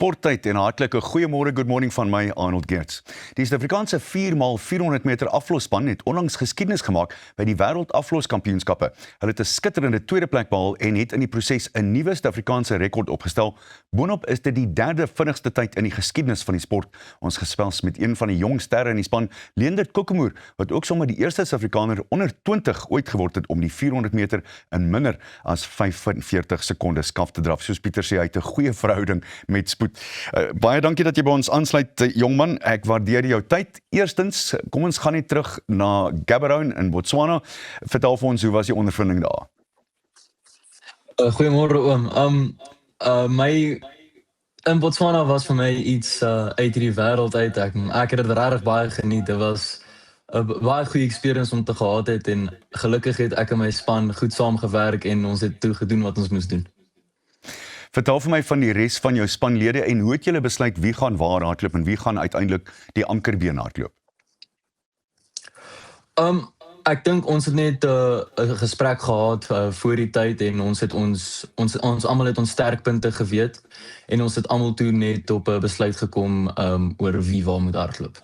Sporttyd en 'n hartlike goeiemôre, good morning van my, Arnold Geerts. Die Suid-Afrikaanse 4x400 meter aflosspan het onlangs geskiedenis gemaak by die Wêreld Afloskampioenskappe. Hulle het 'n skitterende tweede plek behaal en het in die proses 'n nuwe Suid-Afrikaanse rekord opgestel. Boonop is dit die derde vinnigste tyd in die geskiedenis van die sport. Ons gesels met een van die jong sterre in die span, Leendert Kokemoer, wat ook sommer die eerste Suid-Afrikaner onder 20 ooit geword het om die 400 meter in minder as 45 sekondes skaf te draf. Soos Pieter sê, hy het 'n goeie verhouding met spoed. Baie dankie dat jy by ons aansluit, jongman. Ek waardeer jou tyd. Eerstens, kom ons gaan net terug na Gaborone in Botswana. Vertel vir ons, hoe was die ondervinding daar? Goeiemôre oom. In Botswana was vir my iets uit hierdie wêreld uit. Ek het dit regtig baie geniet. Dit was 'n baie goeie experience om te gehad het en gelukkig het ek en my span goed saamgewerk en ons het toe gedoen wat ons moes doen. Vertel vir my van die res van jou spanlede en hoe het julle besluit wie gaan waar hardloop en wie gaan uiteindelik die ankerbeen hardloop? Ek dink ons het net 'n gesprek gehad voor die tyd en ons almal het ons sterkpunte geweet en ons het almal toe net op 'n besluit gekom oor wie waar moet hardloop.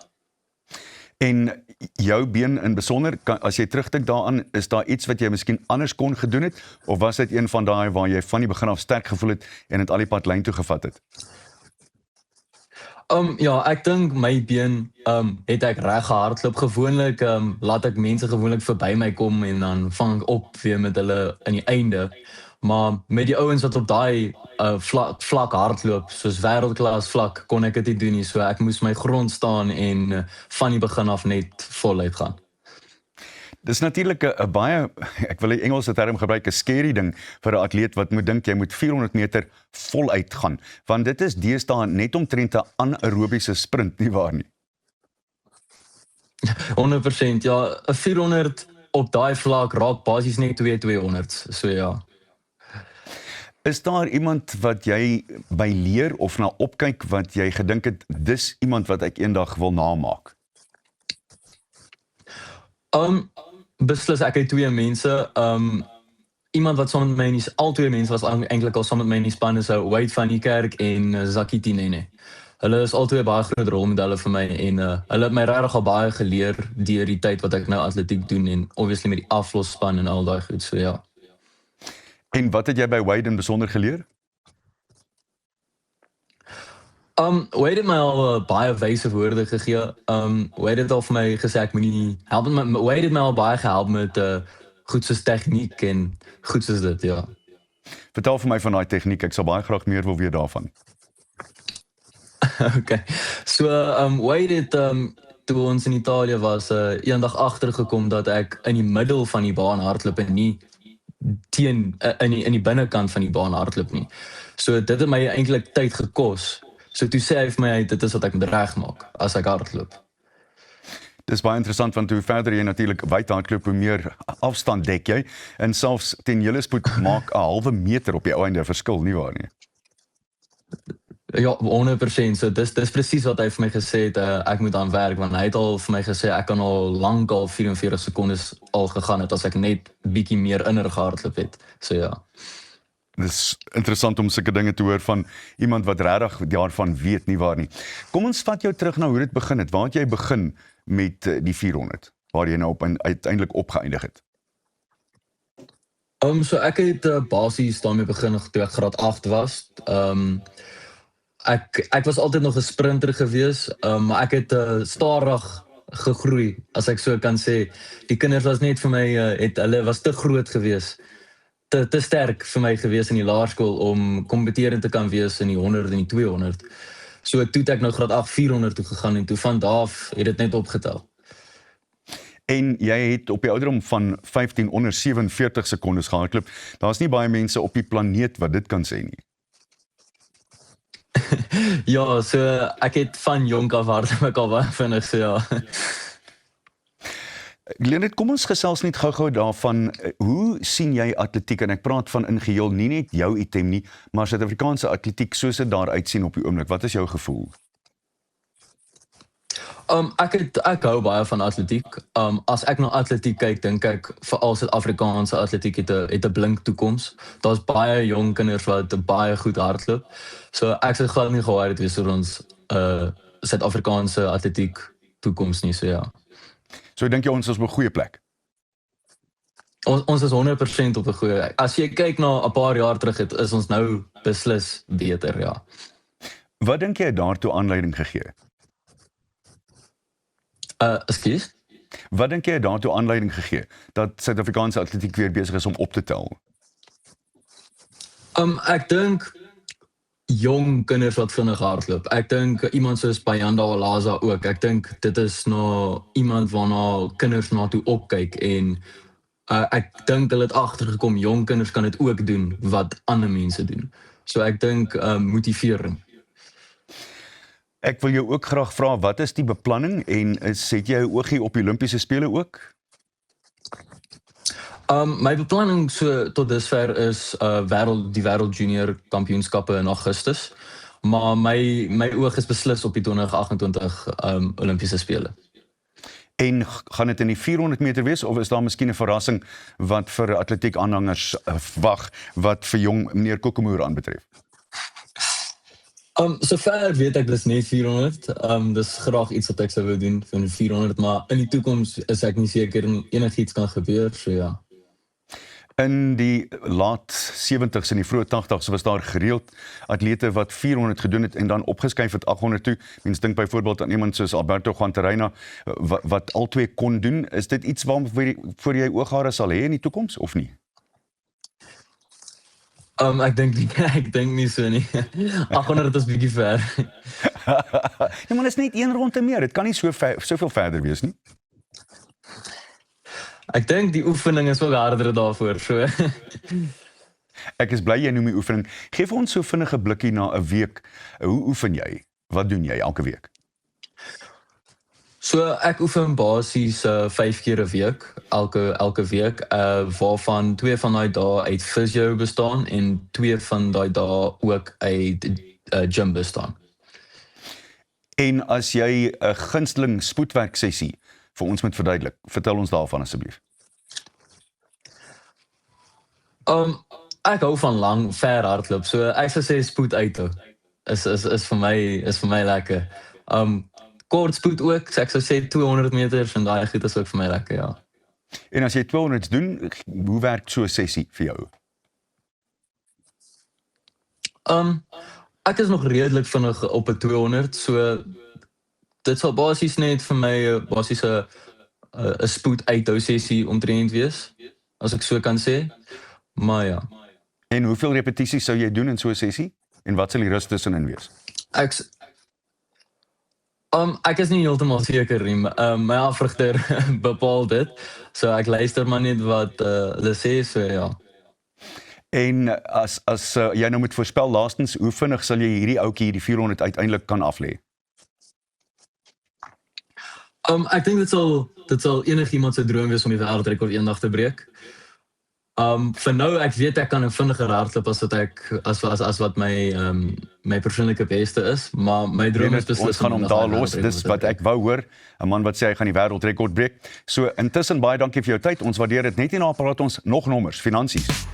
En jou been in besonder, as jy terugdink daaraan, is daar iets wat jy miskien anders kon gedoen het, of was dit een van daai waar jy van die begin af sterk gevoel het en het al die pad lyn toe gevat het? Ja, ek dink my been het ek reg gehardloop. Gewoonlik laat ek mense gewoonlik verby my kom en dan vang ek op weer met hulle in die einde. Maar met die ouens wat op daai vlak hardloop, soos wêreldklas vlak, kon ek dit nie doen nie. So ek moes my grond staan en van die begin af net voluit gaan. Dis natuurlik 'n baie, ek wil die Engelse term gebruik, 'n scary ding vir 'n atleet wat moet dink jy moet 400 meter voluit gaan, want dit is deesdae net omtrent 'n anaerobiese sprint, nie waar nie? 100%, ja. 'n 400 op daai vlak raak basies net 200, so ja. Is daar iemand wat jy by leer of na opkyk wat jy gedink het, dis iemand wat ek eendag wil namaak? Beslis, ek het twee mense. Iemand wat saam met my in die al twee mense was eintlik al saam met my in die span is Wade van Niekerk en Zaki Tinene. Hulle is albei baie groot rolmodelle vir my en hulle het my regtig al baie geleer deur die tyd wat ek nou atletiek doen en obviously met die aflosspan en al daai goed, so ja. En wat het jy by Wade in besonder geleer? Wade het my al baie wyse woorde gegee. Wade het al vir my gesê ek moenie help met Wade het my al baie gehelp met goed soos tegniek en goed soos dit, ja. Vertel vir my van daai tegniek, ek sal baie graag meer wil weet daarvan. Okay. So Wade het toe ons in Italië was eendag agtergekom dat ek in die middel van die baan hardloop en nie in die binnekant van die baan hardloop nie. So dit het my eintlik tyd gekos. So toe sê hy vir my, dit is wat ek moet regmaak as ek hardloop. Dis baie interessant, want hoe verder jy natuurlik wyd hardloop, hoe meer afstand dek jy, en selfs ten julle spoed maak 'n halwe meter op die ou einde verskil, nie waar nie? Ja, 100%. So dis presies wat hy vir my gesê het, ek moet aan werk, want hy het al vir my gesê ek kan al lank al 44 sekondes al gegaan het as ek net bietjie meer inner gehardloop het. So ja. Dis interessant om sulke dinge te hoor van iemand wat regtig daarvan weet, nie waar nie. Kom ons vat jou terug na hoe dit begin het. Waar het jy begin met die 400? Waar jy nou uiteindelik opgeëindig het? So ek het basies daarmee begin toe ek graad 8 was. Ek was altyd nog 'n sprinter gewees, maar ek het stadig gegroei, as ek so kan sê. Die kinders was net vir my, hulle was te groot gewees. Te sterk vir my gewees in die laerskool om kompeterend te kan wees in die 100 en die 200. So toe het ek nou graad 8 400 toe gegaan en toe van daar af het dit net opgetel. En jy het op die ouderdom van 15 onder 47 sekondes gehardloop. Daar's nie baie mense op die planeet wat dit kan sê nie. Ja, so ek het van jonk af hardloop ek al baie vinnig, so ja. Leendert, kom ons gesels net gou-gou daarvan, hoe sien jy atletiek, en ek praat van in geheel, nie net jou item nie, maar Suid-Afrikaanse atletiek soos dit daar uitsien op die oomblik, wat is jou gevoel? Ek hou baie van atletiek. As ek na atletiek kyk, dink ek veral Suid-Afrikaanse atletiek het 'n blink toekoms. Daar's baie jong kinders wat baie goed hardloop. So ek sou glad nie ge-worried wees oor ons Suid-Afrikaanse atletiek toekoms nie, so ja. So ek dink jy ons is op 'n goeie plek. Ons is 100% op 'n goeie. As jy kyk na 'n paar jaar terug is ons nou beslis beter, ja. Wat dink jy het daartoe aanleiding gegee? Ekskuus? Wat dink jy het daartoe aanleiding gegee dat Suid-Afrikaanse atletiek weer besig is om op te tel? Ek dink jong kinders wat vinnig hardloop. Ek dink iemand soos Bayanda Olaza ook. Ek dink dit is na iemand waarna kinders na toe opkyk en ek dink hulle het agtergekom jong kinders kan dit ook doen wat ander mense doen. So ek dink motivering. Ek wil jou ook graag vra, wat is die beplanning en het jy 'n oogie op die Olimpiese spele ook? My beplanning so tot dusver is die wêreld junior kampioenskappe in Augustus, maar my oog is beslis op die 2028 Olimpiese spele. En gaan dit in die 400 meter wees of is daar miskien 'n verrassing wat vir atletiek aanhangers wag wat vir jong meneer Kokemoer aanbetref? Sover weet ek dis net 400. Dis graag iets wat ek sou wou doen vir 400, maar in die toekoms is ek nie seker enigiets kan gebeur, so ja. In die laat 70s en die vroeë 80s was daar gereeld atlete wat 400 gedoen het en dan opgeskuif het 800 toe. Mens dink byvoorbeeld aan iemand soos Alberto Guantarina wat albei kon doen. Is dit iets waarvoor jy ooghare sal hê in die toekoms of nie? Ek dink nie so nie. 800 is bietjie ver. Nee, maar dit is net een ronde meer. Dit kan nie soveel verder wees nie. Ek dink die oefening is ook harder daarvoor, so. Ek is bly jy noem die oefening. Geef ons so vinnige blikkie na 'n week. Hoe oefen jy? Wat doen jy elke week? So ek oefen basies 5 keer 'n week, elke week, waarvan 2 van daai dae uit physio bestaan en 2 van daai dae ook uit gym bestaan. En as jy 'n gunsteling spoedwerk sessie vir ons moet verduidelik, vertel ons daarvan asseblief. Ek hou van ver hardloop, so ek sou sê spoed uithou. Is vir my lekker. Kort spoed ook, so ek sou sê 200 meters en daai goed is ook vir my lekker, ja. En as jy 200's doen, hoe werk so 'n sessie vir jou? Ek is nog redelik vinnig op 'n 200, so dit sal basies net vir my basies 'n spoed uithou sessie omtrent wees, as ek so kan sê. Maar ja. En hoeveel repetisies sou jy doen in so 'n sessie? En wat sal die rus tussenin wees? Ek is nie heeltemal seker nie. My afrigter bepaal dit. So ek luister maar net wat hulle sê, so ja. En as jy nou moet voorspel laastens, hoe vinnig sal jy hierdie ouetjie die 400 uiteindelik kan aflê? Ek dink dit sal enigiemand se droom wees om die wêreldrekord eendag te breek. Vir nou ek weet ek kan 'n vinniger hardloop as wat my persoonlike beste is, maar my droom is beslis ons gaan hom daar los. Dis wat ek wou hoor, 'n man wat sê hy gaan die wêreldrekord breek. So intussen baie dankie vir jou tyd. Ons waardeer dit. Net hierna praat ons nog nommers, finansies.